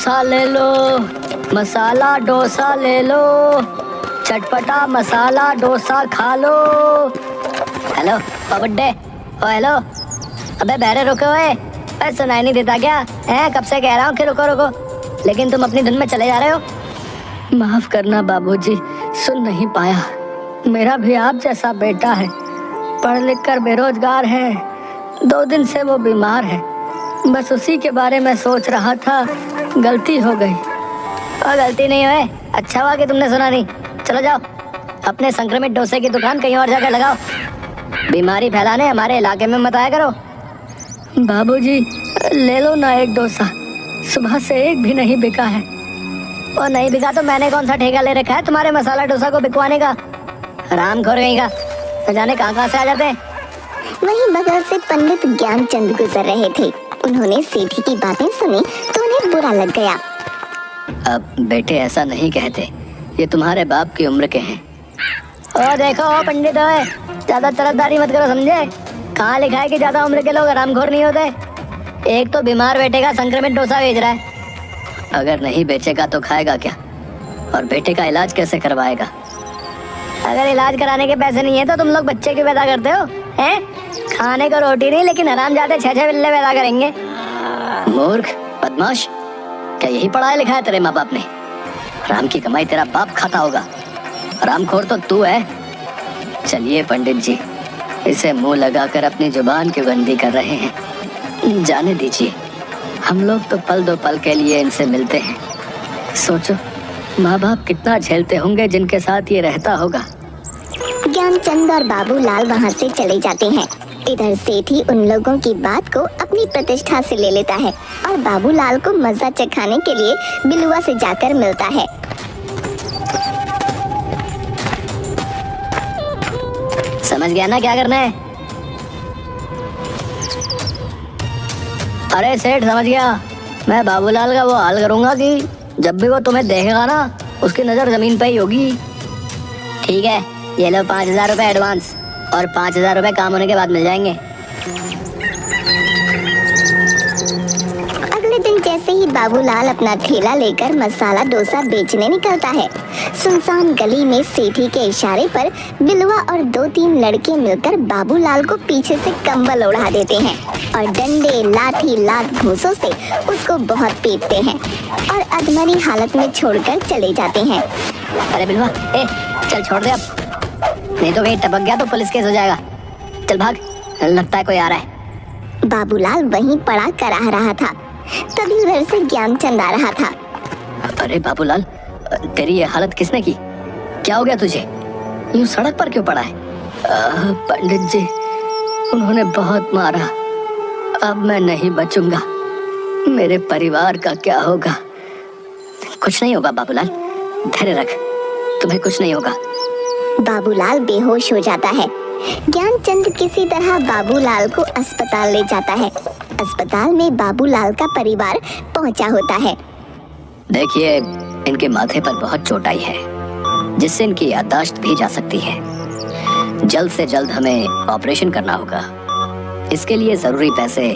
डोसा ले लो, मसाला डोसा ले लो, चटपटा मसाला डोसा खा लो। हेलो बुड्ढे, ओ हेलो, अबे बहरे रुको। ओए सुनाई नहीं देता क्या है? कब से कह रहा हूँ कि रुको रुको, लेकिन तुम अपनी धुन में चले जा रहे हो। माफ करना बाबूजी, सुन नहीं पाया। मेरा भी आप जैसा बेटा है, पढ़ लिख कर बेरोजगार है। 2 दिन से वो बीमार है, बस उसी के बारे में सोच रहा था। गलती हो गई। और गलती नहीं हुए, अच्छा हुआ कि तुमने सुना नहीं। चलो जाओ, अपने संक्रमित डोसे की दुकान कहीं और जाकर लगाओ। बीमारी फैलाने हमारे इलाके में मत आया करो। बाबूजी ले लो ना एक डोसा, सुबह से एक भी नहीं बिका है। और नहीं बिका तो मैंने कौन सा ठेका ले रखा है तुम्हारे मसाला डोसा को बिकवाने का? राम खोर गई का, न जाने कहाँ से आ जाते हैं। वहीं बगल से पंडित ज्ञानचंद गुजर रहे थे। उन्होंने सेठी की बातें सुनी तो उन्हें बुरा लग गया। अब बेटे ऐसा नहीं कहते, ये तुम्हारे बाप की उम्र के हैं। ओ देखो पंडित, ज्यादा तरफदारी मत करो, समझे? कहाँ लिखा है कि ज्यादा उम्र के लोग आरामखोर नहीं होते? एक तो बीमार बेटे का संक्रमित डोसा बेच रहा है। अगर नहीं बेचेगा तो खाएगा क्या? और बेटे का इलाज कैसे करवाएगा? अगर इलाज कराने के पैसे नहीं है तो तुम लोग बच्चे क्यों पैदा करते हो? हैं? खाने को रोटी नहीं, लेकिन हरामजादे 6-6 बिल्ले पैदा करेंगे। मूर्ख, बदमाश, क्या यही पढ़ाया लिखा है तेरे माँ बाप ने? राम की कमाई तेरा बाप खाता होगा, रामखोर तो तू है। चलिए पंडित जी, इसे मुंह लगाकर अपनी जुबान क्यों गंदी कर रहे हैं? जाने दीजिए, हम लोग तो पल दो पल के लिए इनसे मिलते हैं। सोचो माँ बाप कितना झेलते होंगे जिनके साथ ये रहता होगा। ज्ञानचंद और बाबूलाल वहाँ से चले जाते हैं। इधर सेठी उन लोगों की बात को अपनी प्रतिष्ठा से ले लेता है और बाबूलाल को मजा चखाने के लिए बिलुआ से जाकर मिलता है। समझ गया ना क्या करना है? अरे सेठ, समझ गया। मैं बाबूलाल का वो हाल करूंगा कि जब भी वो तुम्हें देखेगा ना, उसकी नजर जमीन पे ही होगी। ठीक है, ये लो 5000 रुपए एडवांस, और 5000 रुपए काम होने के बाद मिल जाएंगे। अगले दिन जैसे ही बाबूलाल अपना ठेला लेकर मसाला डोसा बेचने निकलता है, सुनसान गली में सेठी के इशारे पर बिलुआ और 2-3 लड़के मिलकर बाबूलाल को पीछे से कंबल उड़ा देते हैं और डंडे, लाठी, लात, घूंसों से उसको बहुत पीटते हैं और अधमरी हालत में छोड़कर चले जाते हैं। अरे बिलुआ, चल छोड़ दे अब, नहीं तो कहीं टपक गया तो पुलिस केस हो जाएगा। चल भाग, लगता है कोई आ रहा है। बाबूलाल वहीं पड़ा कराह रहा था, तभी उधर से ज्ञानचंद आ रहा था। अरे बाबूलाल, तेरी ये हालत किसने की? क्या हो गया तुझे? यूं सड़क पर क्यों पड़ा है? पंडित जी, उन्होंने बहुत मारा, अब मैं नहीं बचूंगा। मेरे परिवार का क्या होगा? कुछ नहीं होगा बाबूलाल, धैर्य रख, तुम्हें कुछ नहीं होगा। बाबूलाल बेहोश हो जाता है। ज्ञानचंद किसी तरह बाबूलाल को अस्पताल ले जाता है। अस्पताल में बाबूलाल का परिवार पहुंचा होता है। देखिए, इनके माथे पर बहुत चोट आई है, जिससे इनकी याददाश्त भी जा सकती है। जल्द से जल्द हमें ऑपरेशन करना होगा। इसके लिए जरूरी पैसे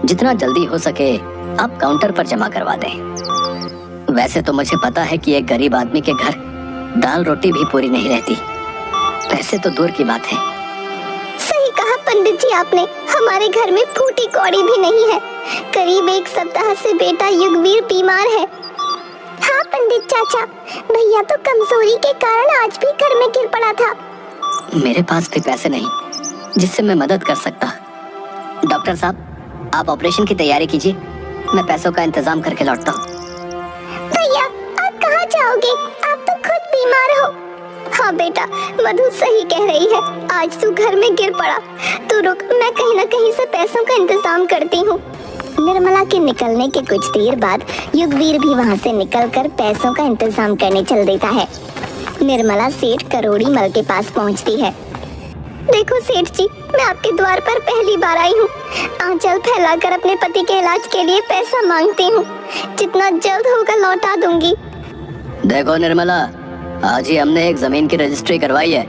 जितना जल्दी हो सके आप काउंटर पर जमा करवा दें। वैसे तो मुझे पता है कि एक गरीब आदमी के घर दाल रोटी भी पूरी नहीं रहती, पैसे तो दूर की बात है। सही कहा पंडित जी आपने, हमारे घर में फूटी कौड़ी भी नहीं है। करीब 1 सप्ताह से बेटा युगवीर बीमार है। हाँ पंडित चाचा, भैया तो कमजोरी के कारण आज भी घर में गिर पड़ा था। मेरे पास भी पैसे नहीं जिससे मैं मदद कर सकता। डॉक्टर साहब, आप ऑपरेशन की तैयारी कीजिए, मैं पैसों का इंतजाम करके लौटता हूँ। भैया आप कहाँ जाओगे? आप तो खुद बीमार हो। हाँ बेटा, मधु सही कह रही है, आज तू घर में गिर पड़ा। तू रुक, मैं कहीं न कहीं से पैसों का इंतजाम करती हूँ। निर्मला के निकलने के कुछ देर बाद युगवीर भी वहाँ से निकलकर पैसों का इंतजाम करने चल देता है। निर्मला सेठ करोड़ी मल के पास पहुँचती है। देखो सेठ जी, मैं आपके द्वार पर पहली बार आई हूँ। आंचल फैलाकर अपने पति के इलाज के लिए पैसा मांगती हूँ, जितना जल्द होगा लौटा दूंगी। देखो निर्मला, आज ही हमने एक जमीन की रजिस्ट्री करवाई है।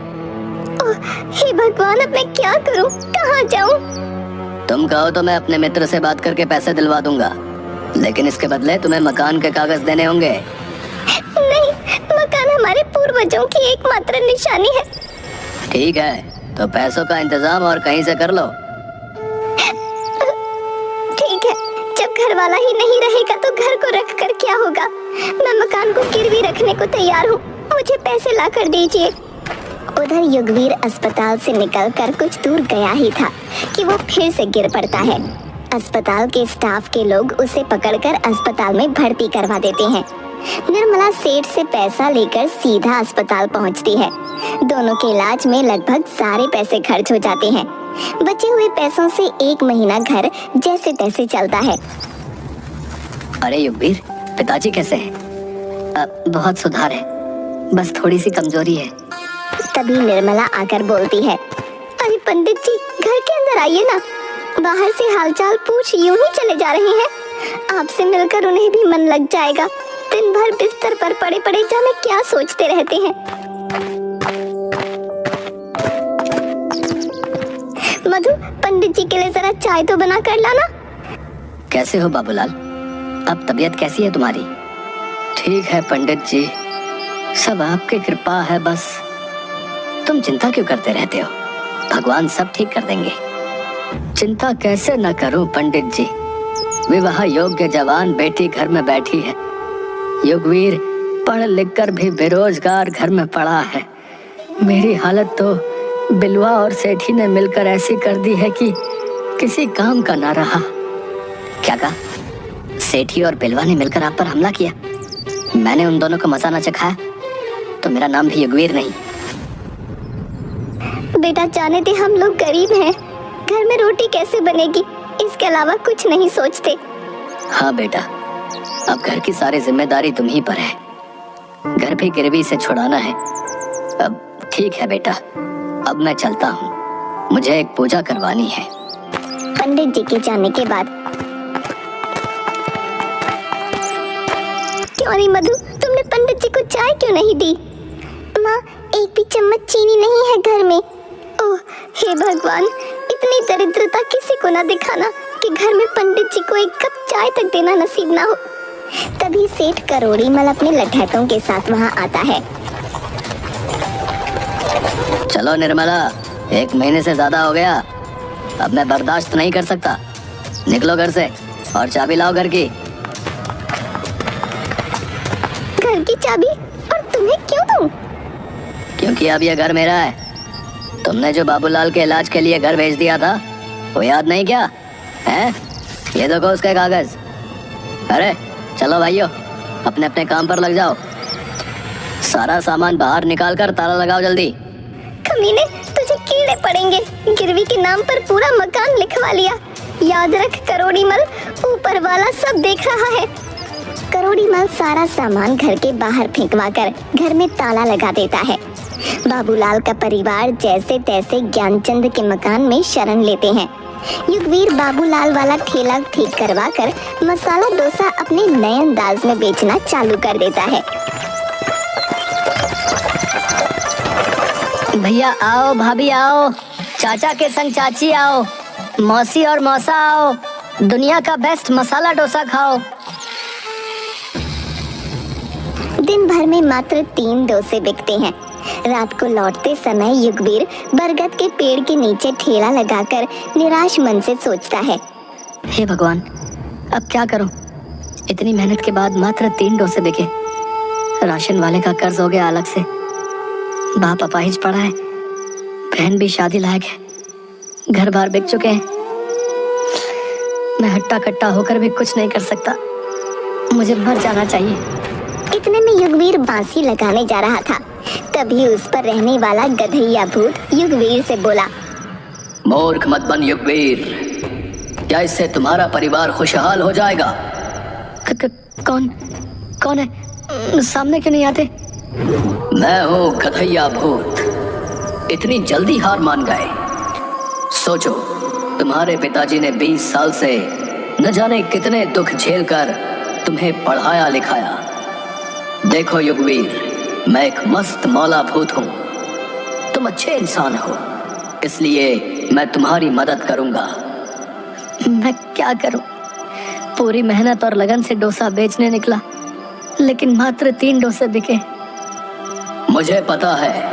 हे भगवान, अब मैं क्या करूं? कहाँ जाऊं? तुम कहो तो मैं अपने मित्र से बात करके पैसे दिलवा दूंगा। लेकिन इसके बदले तुम्हें मकान के कागज देने होंगे। नहीं, मकान हमारे पूर्वजों की एकमात्र निशानी है। ठीक है, तो पैसों का इंतजाम और कहीं से कर लो। ठीक है, जब घर वाला ही नहीं रहेगा तो घर को रख कर क्या होगा। मैं मकान को गिरवी रखने को तैयार हूँ, मुझे पैसे ला कर दीजिए। उधर युगवीर अस्पताल से निकलकर कुछ दूर गया ही था कि वो फिर से गिर पड़ता है। अस्पताल के स्टाफ के लोग उसे पकड़कर अस्पताल में भर्ती करवा देते हैं। निर्मला सेठ से पैसा लेकर सीधा अस्पताल पहुंचती है। दोनों के इलाज में लगभग सारे पैसे खर्च हो जाते हैं। बचे हुए पैसों से 1 महीना घर जैसे तैसे चलता है। अरे युगवीर, पिताजी कैसे हैं? बहुत सुधार है, बस थोड़ी सी कमजोरी है। तभी निर्मला आकर बोलती है, अरे पंडित जी, घर के अंदर आइए ना। बाहर से हालचाल पूछ यूं ही चले जा रहे हैं। आपसे मिलकर उन्हें भी मन लग जाएगा। दिन भर बिस्तर पर पड़े पड़े जाने क्या सोचते रहते हैं। मधु, पंडित जी के लिए जरा चाय तो बना कर लाना। कैसे हो बाबूलाल? अब तबीयत कैसी है तुम्हारी? ठीक है पंडित जी, सब आपकी कृपा है। बस तुम चिंता क्यों करते रहते हो? भगवान सब ठीक कर देंगे। चिंता कैसे न करूं पंडित जी, विवाह योग्य जवान बेटी घर में बैठी है। युगवीर पढ़ लिख कर भी बेरोजगार घर में पड़ा है। मेरी हालत तो बिलवा और सेठी ने मिलकर ऐसी कर दी है कि किसी काम का ना रहा। क्या कहा? सेठी और बिलवा ने मिलकर आप पर हमला किया? मैंने उन दोनों को मजा न चखाया तो मेरा नाम भी युगवीर नहीं। बेटा, जाने दे, हम लोग गरीब हैं, घर में रोटी कैसे बनेगी, इसके अलावा कुछ नहीं सोचते। हाँ बेटा, अब घर की सारी जिम्मेदारी तुम ही पर है। घर भी गिरवी से छुड़ाना है। अब ठीक है बेटा, अब मैं चलता हूँ, मुझे एक पूजा करवानी है। पंडित जी के जाने के बाद, क्यों नहीं मधु, तुमने पंडित जी को चाय क्यों नहीं दी? माँ, एक भी चम्मच चीनी नहीं है घर में। ओह हे भगवान, इतनी दरिद्रता किसी को ना दिखाना कि घर में पंडित जी को एक कप चाय तक देना नसीब ना हो। तभी सेठ करोड़ीमल अपने लठैतों के साथ वहाँ आता है। चलो निर्मला, 1 महीने से ज्यादा हो गया, अब मैं बर्दाश्त नहीं कर सकता। निकलो घर से और चाबी लाओ घर की। घर की चाबी? और तुम्हें क्यों दूं? क्योंकि अब ये घर मेरा है। तुमने जो बाबूलाल के इलाज के लिए घर भेज दिया था, वो याद नहीं क्या है? ये देखो उसके कागज। अरे चलो भाइयों, अपने अपने काम पर लग जाओ। सारा सामान बाहर निकाल कर ताला लगाओ जल्दी। कमीने, तुझे कीड़े पड़ेंगे। गिरवी के नाम पर पूरा मकान लिखवा लिया। याद रख करोड़ीमल, ऊपर वाला सब देख रहा है। करोड़ीमल सारा सामान घर के बाहर फेंकवा कर घर में ताला लगा देता है। बाबूलाल का परिवार जैसे तैसे ज्ञानचंद के मकान में शरण लेते हैं। युगवीर बाबूलाल वाला ठेला ठीक करवा कर मसाला डोसा अपने नए अंदाज में बेचना चालू कर देता है। भैया आओ, भाभी आओ, चाचा के संग चाची आओ, मौसी और मौसा आओ, दुनिया का बेस्ट मसाला डोसा खाओ। दिन भर में मात्र 3 डोसे बिकते हैं। रात को लौटते समय युगवीर बरगद के पेड़ के नीचे ठेला लगाकर निराश मन से सोचता है, हे भगवान, अब क्या करूं? इतनी मेहनत के बाद मात्र 3 डोसे बिके। राशन वाले का कर्ज हो गया अलग से, बाप अपाहिज पड़ा है, बहन भी शादी लायक है, घर बार बिक चुके हैं। मैं हट्टा कट्टा होकर भी कुछ नहीं कर सकता, मुझे मर जाना चाहिए। इतने में युगवीर बांसी लगाने जा रहा था। तभी उस पर रहने वाला गधैया भूत युगवीर से बोला, मूर्ख मत बन युगवीर, क्या इससे तुम्हारा परिवार खुशहाल हो जाएगा? कौन है? सामने क्यों नहीं आते? मैं हूँ गधैया भूत। इतनी जल्दी हार मान गए? सोचो, तुम्हारे पिताजी ने 20 साल से न जाने कितने दुख झेलकर तुम्हें पढ़ाया लिखाया। देखो युगवीर, मैं एक मस्त मौला भूत हूँ, तुम अच्छे इंसान हो, इसलिए मैं तुम्हारी मदद करूंगा। मैं क्या करूं? पूरी मेहनत और लगन से डोसा बेचने निकला, लेकिन मात्र 3 डोसे बिके। मुझे पता है